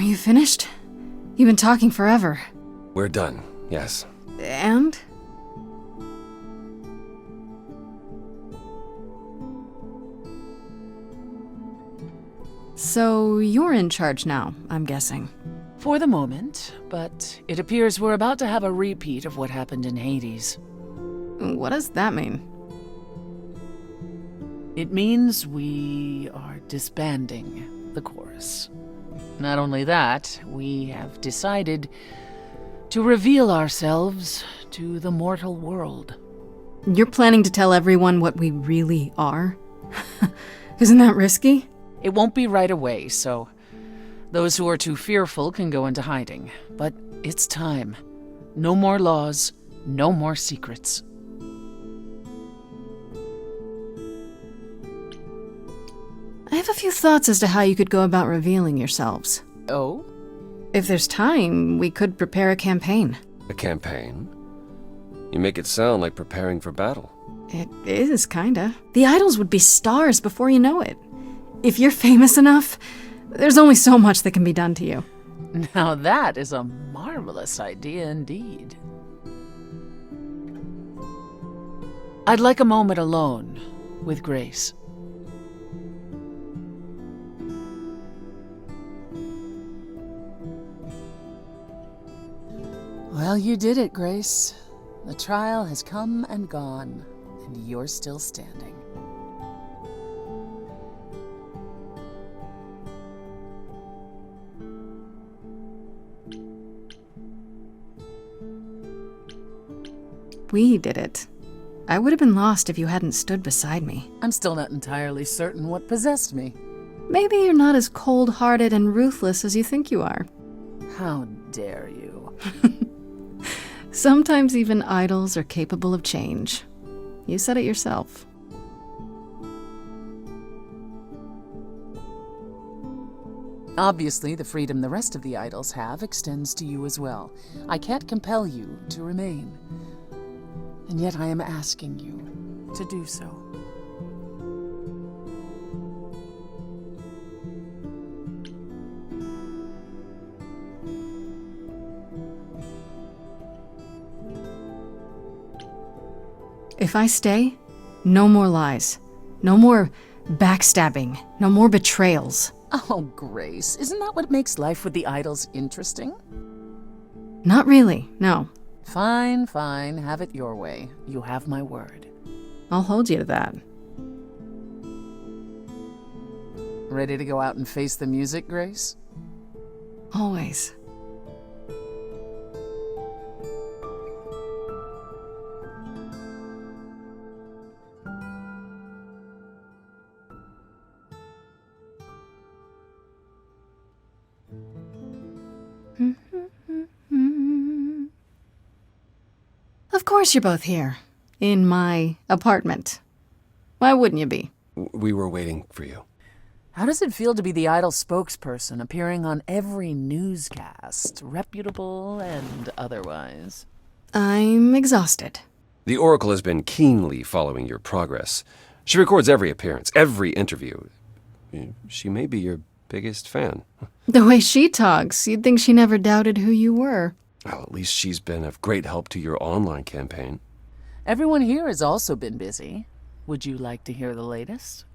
Are you finished? You've been talking forever. We're done, yes. And? So you're in charge now, I'm guessing. For the moment, but it appears we're about to have a repeat of what happened in Hades. What does that mean? It means we are disbanding the chorus. Not only that, we have decided to reveal ourselves to the mortal world. You're planning to tell everyone what we really are? Isn't that risky? It won't be right away, so those who are too fearful can go into hiding. But it's time. No more laws, no more secrets. I have a few thoughts as to how you could go about revealing yourselves. Oh? If there's time, we could prepare a campaign. A campaign? You make it sound like preparing for battle. It is, kinda. The idols would be stars before you know it. If you're famous enough, there's only so much that can be done to you. Now that is a marvelous idea indeed. I'd like a moment alone with Grace. Well, you did it, Grace. The trial has come and gone, and you're still standing. We did it. I would have been lost if you hadn't stood beside me. I'm still not entirely certain what possessed me. Maybe you're not as cold-hearted and ruthless as you think you are. How dare you? Sometimes even idols are capable of change. You said it yourself. Obviously, the freedom the rest of the idols have extends to you as well. I can't compel you to remain. And yet I am asking you to do so. If I stay, no more lies. No more backstabbing. No more betrayals. Oh, Grace, isn't that what makes life with the idols interesting? Not really, no. Fine, fine, have it your way. You have my word. I'll hold you to that. Ready to go out and face the music, Grace? Always. Of course you're both here. In my apartment. Why wouldn't you be? We were waiting for you. How does it feel to be the idol spokesperson, appearing on every newscast, reputable and otherwise? I'm exhausted. The Oracle has been keenly following your progress. She records every appearance, every interview. She may be your biggest fan. The way she talks, you'd think she never doubted who you were. Well, at least she's been of great help to your online campaign. Everyone here has also been busy. Would you like to hear the latest?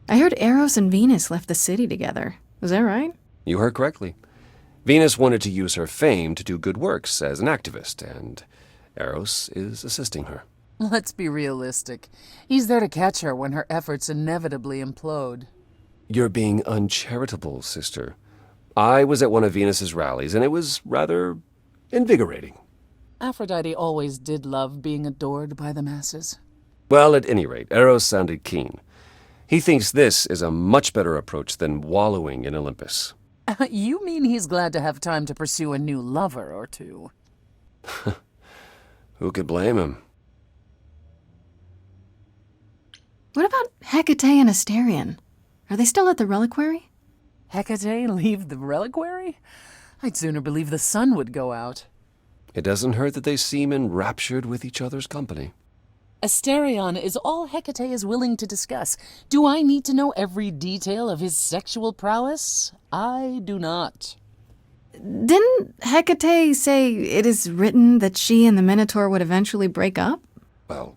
I heard Eros and Venus left the city together. Was that right? You heard correctly. Venus wanted to use her fame to do good works as an activist, and Eros is assisting her. Let's be realistic. He's there to catch her when her efforts inevitably implode. You're being uncharitable, sister. I was at one of Venus's rallies, and it was rather invigorating. Aphrodite always did love being adored by the masses. Well, at any rate, Eros sounded keen. He thinks this is a much better approach than wallowing in Olympus. You mean he's glad to have time to pursue a new lover or two? Who could blame him? What about Hecate and Asterion? Are they still at the reliquary? Hecate leave the reliquary? I'd sooner believe the sun would go out. It doesn't hurt that they seem enraptured with each other's company. Asterion is all Hecate is willing to discuss. Do I need to know every detail of his sexual prowess? I do not. Didn't Hecate say it is written that she and the Minotaur would eventually break up? Well,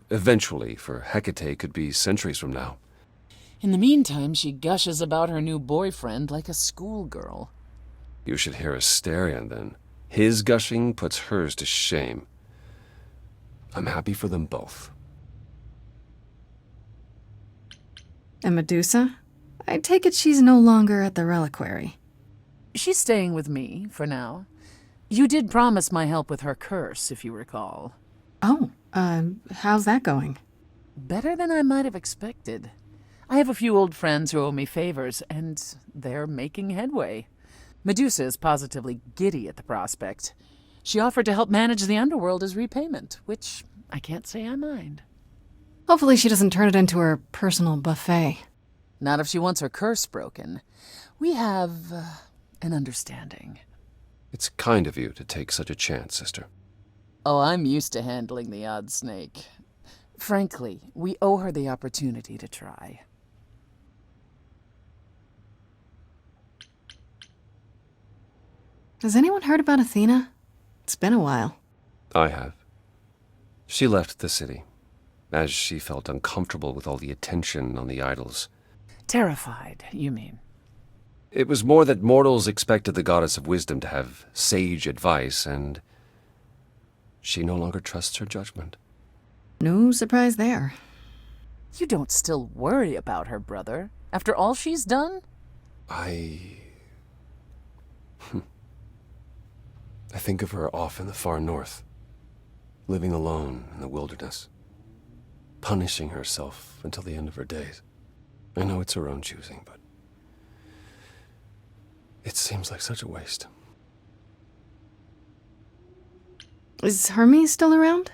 eventually, for Hecate could be centuries from now. In the meantime, she gushes about her new boyfriend like a schoolgirl. You should hear Asterion, then. His gushing puts hers to shame. I'm happy for them both. And Medusa? I take it she's no longer at the reliquary. She's staying with me, for now. You did promise my help with her curse, if you recall. Oh, how's that going? Better than I might have expected. I have a few old friends who owe me favors, and they're making headway. Medusa is positively giddy at the prospect. She offered to help manage the underworld as repayment, which I can't say I mind. Hopefully she doesn't turn it into her personal buffet. Not if she wants her curse broken. We have an understanding. It's kind of you to take such a chance, sister. Oh, I'm used to handling the odd snake. Frankly, we owe her the opportunity to try. Has anyone heard about Athena? It's been a while. I have. She left the city, as she felt uncomfortable with all the attention on the idols. Terrified, you mean? It was more that mortals expected the goddess of wisdom to have sage advice, and she no longer trusts her judgment. No surprise there. You don't still worry about her, brother, after all she's done? I think of her off in the far north, living alone in the wilderness, punishing herself until the end of her days. I know it's her own choosing, but it seems like such a waste. Is Hermes still around?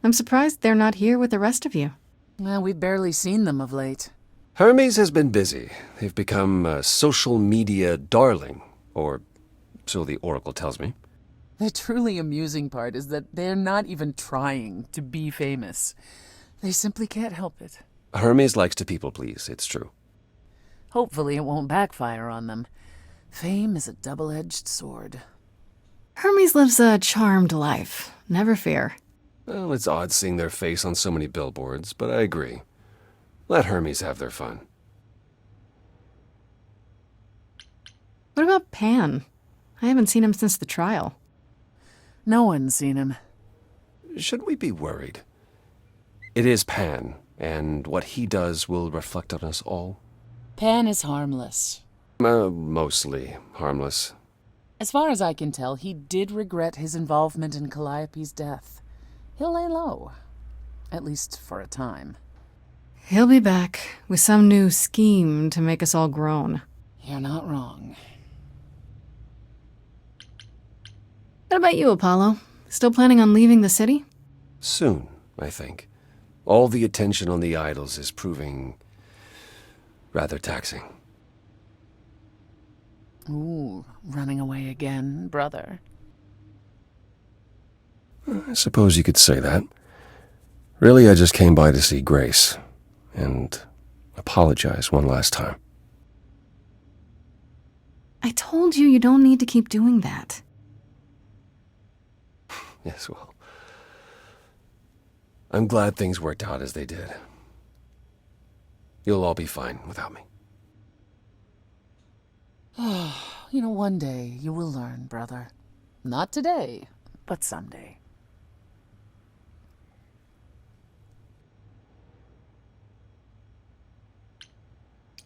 I'm surprised they're not here with the rest of you. Well, we've barely seen them of late. Hermes has been busy. They've become a social media darling, or so the Oracle tells me. The truly amusing part is that they're not even trying to be famous. They simply can't help it. Hermes likes to people please, it's true. Hopefully it won't backfire on them. Fame is a double-edged sword. Hermes lives a charmed life, never fear. Well, it's odd seeing their face on so many billboards, but I agree. Let Hermes have their fun. What about Pan? I haven't seen him since the trial. No one's seen him. Should we be worried? It is Pan, and what he does will reflect on us all. Pan is harmless. Mostly harmless. As far as I can tell, he did regret his involvement in Calliope's death. He'll lay low. At least for a time. He'll be back with some new scheme to make us all groan. You're not wrong. What about you, Apollo? Still planning on leaving the city? Soon, I think. All the attention on the idols is proving rather taxing. Ooh, running away again, brother. I suppose you could say that. Really, I just came by to see Grace and apologize one last time. I told you don't need to keep doing that. Yes, well, I'm glad things worked out as they did. You'll all be fine without me. One day you will learn, brother. Not today, but someday.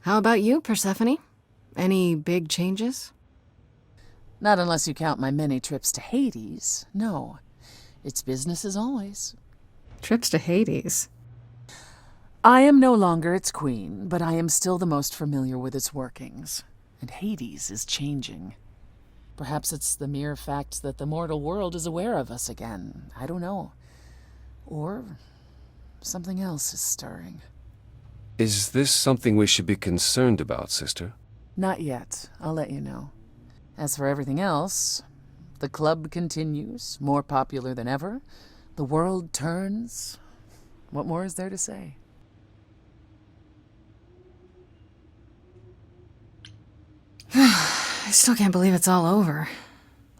How about you, Persephone? Any big changes? Not unless you count my many trips to Hades. No. It's business as always. Trips to Hades. I am no longer its queen, but I am still the most familiar with its workings. And Hades is changing. Perhaps it's the mere fact that the mortal world is aware of us again. I don't know. Or something else is stirring. Is this something we should be concerned about, sister? Not yet. I'll let you know. As for everything else, the club continues, more popular than ever. The world turns. What more is there to say? I still can't believe it's all over.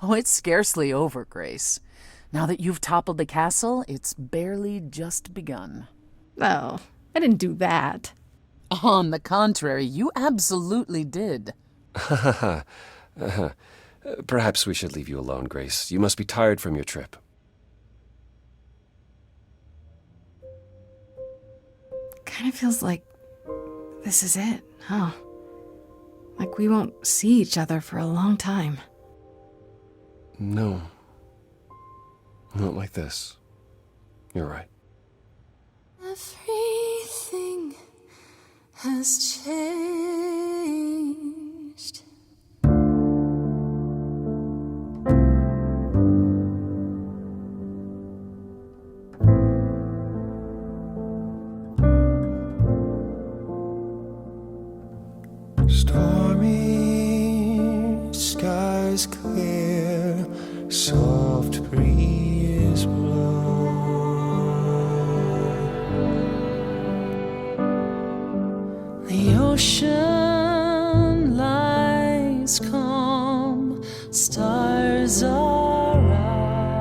Oh, it's scarcely over, Grace. Now that you've toppled the castle, it's barely just begun. Oh, I didn't do that. On the contrary, you absolutely did. Perhaps we should leave you alone, Grace. You must be tired from your trip. Kind of feels like this is it, huh? Like we won't see each other for a long time. No. Not like this. You're right. Everything has changed. Stormy skies clear, soft breeze blow. The ocean lies calm, stars are out.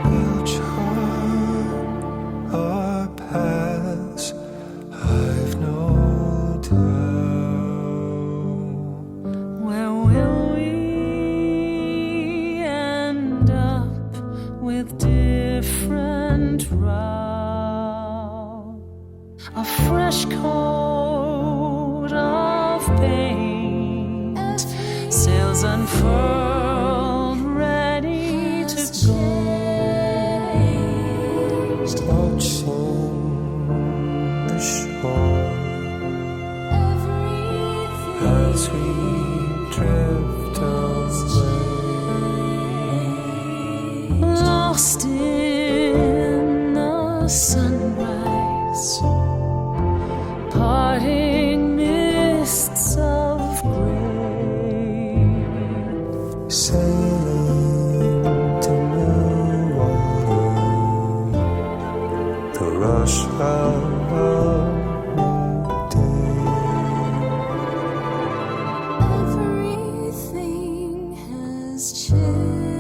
We'll chart our paths, I've no doubt. Where will we end up with different route? A fresh coat of paint, sails unfurled, ready to go. Watching the shore as we drift away. Lost in the sunrise, parting mists of gray. Sailing to new water, the rush of a new day. Everything has changed.